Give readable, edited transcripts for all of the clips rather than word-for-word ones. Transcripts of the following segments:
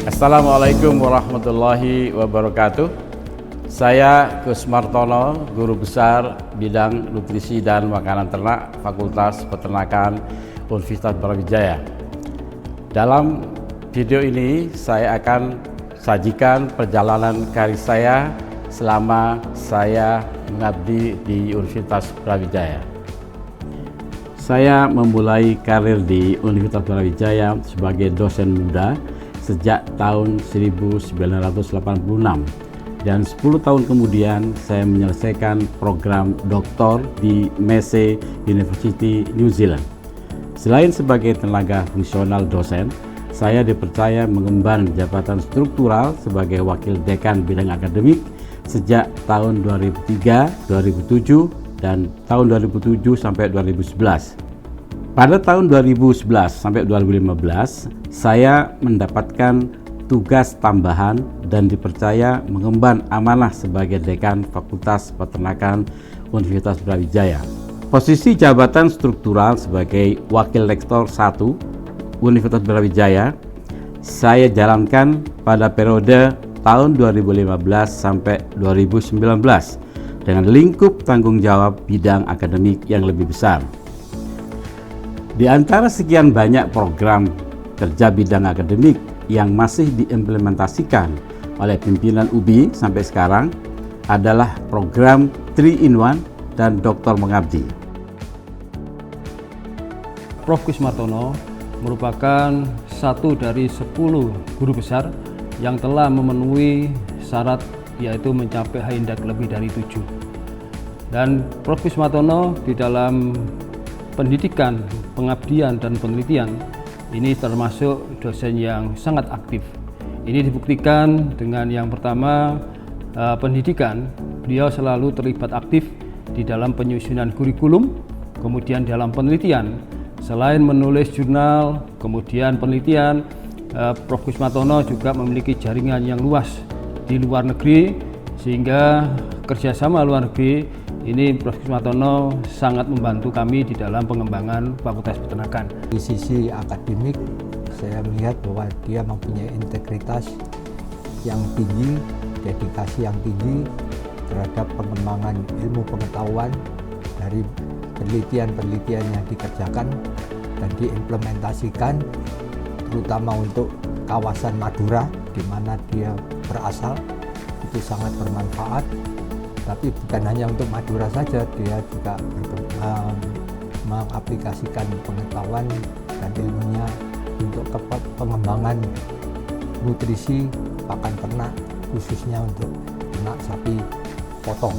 Assalamualaikum warahmatullahi wabarakatuh. Saya Gus Martono, Guru Besar Bidang Nutrisi dan Makanan Ternak Fakultas Peternakan Universitas Brawijaya. Dalam video ini saya akan sajikan perjalanan karir saya selama saya mengabdi di Universitas Brawijaya. Saya memulai karir di Universitas Brawijaya sebagai dosen muda sejak tahun 1986 dan 10 tahun kemudian saya menyelesaikan program doktor di Massey University, New Zealand. Selain sebagai tenaga fungsional dosen, saya dipercaya mengemban jabatan struktural sebagai wakil dekan bidang akademik sejak tahun 2003, 2007, dan tahun 2007 sampai 2011. Pada tahun 2011 sampai 2015, saya mendapatkan tugas tambahan dan dipercaya mengemban amanah sebagai dekan Fakultas Peternakan Universitas Brawijaya. Posisi jabatan struktural sebagai wakil rektor 1 Universitas Brawijaya saya jalankan pada periode tahun 2015 sampai 2019 dengan lingkup tanggung jawab bidang akademik yang lebih besar. Di antara sekian banyak program kerja bidang akademik yang masih diimplementasikan oleh pimpinan UBI sampai sekarang adalah program 3-in-1 dan Doktor Mengabdi. Prof. Gus Martono merupakan satu dari 10 guru besar yang telah memenuhi syarat yaitu mencapai H-Index lebih dari 7. Dan Prof. Gus Martono di dalam pendidikan, pengabdian, dan penelitian ini termasuk dosen yang sangat aktif. Ini dibuktikan dengan yang pertama, pendidikan. Beliau selalu terlibat aktif di dalam penyusunan kurikulum, kemudian dalam penelitian. Selain menulis jurnal, kemudian penelitian, Prof. Gus Martono juga memiliki jaringan yang luas di luar negeri, sehingga kerjasama luar negeri ini Prof. Gus Martono sangat membantu kami di dalam pengembangan Fakultas Peternakan. Di sisi akademik, saya melihat bahwa dia mempunyai integritas yang tinggi, dedikasi yang tinggi terhadap pengembangan ilmu pengetahuan dari penelitian-penelitian yang dikerjakan dan diimplementasikan, terutama untuk kawasan Madura di mana dia berasal, itu sangat bermanfaat. Tapi bukan hanya untuk Madura saja, dia juga mengaplikasikan pengetahuan dan ilmunya untuk pengembangan nutrisi pakan ternak, khususnya untuk ternak sapi potong.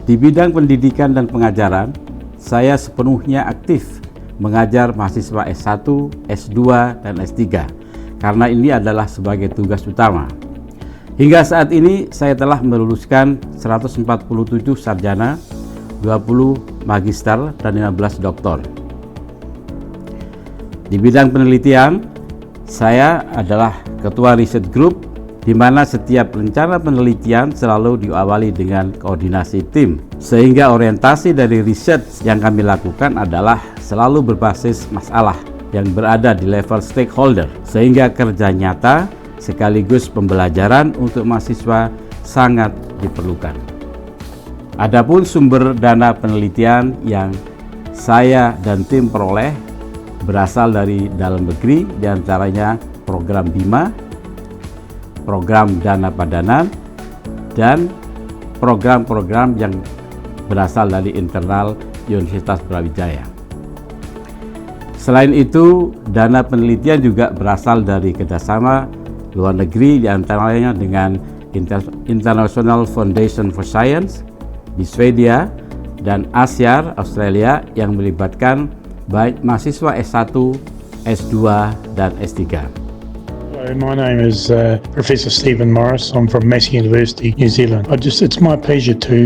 Di bidang pendidikan dan pengajaran, saya sepenuhnya aktif mengajar mahasiswa S1, S2, dan S3 karena ini adalah sebagai tugas utama. Hingga saat ini saya telah meluluskan 147 sarjana, 20 magister, dan 15 doktor. Di bidang penelitian, saya adalah ketua riset group di mana setiap rencana penelitian selalu diawali dengan koordinasi tim. Sehingga orientasi dari riset yang kami lakukan adalah selalu berbasis masalah yang berada di level stakeholder, sehingga kerja nyata sekaligus pembelajaran untuk mahasiswa sangat diperlukan. Adapun sumber dana penelitian yang saya dan tim peroleh berasal dari dalam negeri, diantaranya program BIMA, program dana padanan, dan program-program yang berasal dari internal Universitas Brawijaya. Selain itu, dana penelitian juga berasal dari kerjasama luar negeri, diantaranya dengan International Foundation for Science di Swedia dan ASIAR Australia yang melibatkan baik mahasiswa S1, S2, dan S3. My name is Professor Stephen Morris. I'm from Massey University, New Zealand. It's my pleasure to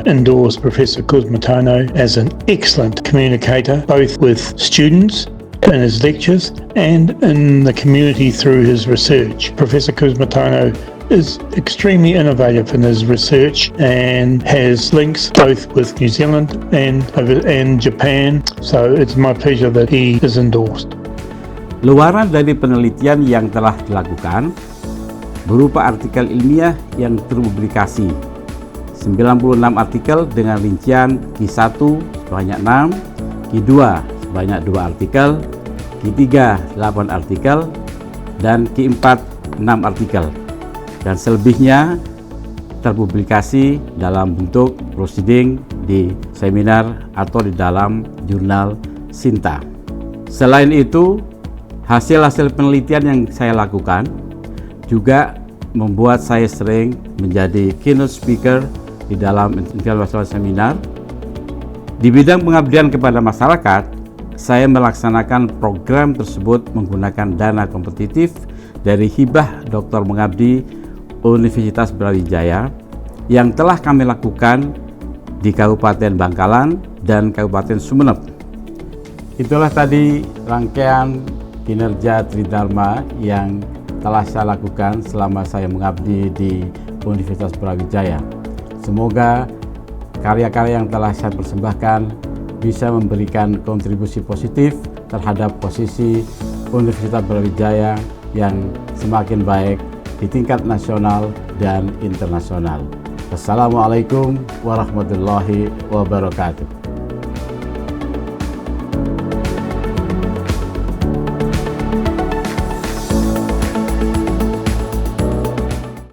endorse Professor Gus Martono as an excellent communicator, both with students in his lectures and in the community through his research. Professor Gus Martono is extremely innovative in his research and has links both with New Zealand and Japan, so it's my pleasure that he is endorsed. Luaran dari penelitian yang telah dilakukan berupa artikel ilmiah yang terpublikasi, 96 artikel dengan rincian Q1 sebanyak 6, Q2 sebanyak 2 artikel, Q3 8 artikel, dan Q4 6 artikel, dan selebihnya terpublikasi dalam bentuk proceeding di seminar atau di dalam jurnal SINTA. Selain itu, hasil-hasil penelitian yang saya lakukan juga membuat saya sering menjadi keynote speaker di dalam international seminar. Di bidang pengabdian kepada masyarakat, saya melaksanakan program tersebut menggunakan dana kompetitif dari hibah Dr. Mengabdi Universitas Brawijaya yang telah kami lakukan di Kabupaten Bangkalan dan Kabupaten Sumeneb. Itulah tadi rangkaian kinerja Tridharma yang telah saya lakukan selama saya mengabdi di Universitas Brawijaya. Semoga karya-karya yang telah saya persembahkan bisa memberikan kontribusi positif terhadap posisi Universitas Brawijaya yang semakin baik di tingkat nasional dan internasional. Wassalamualaikum warahmatullahi wabarakatuh.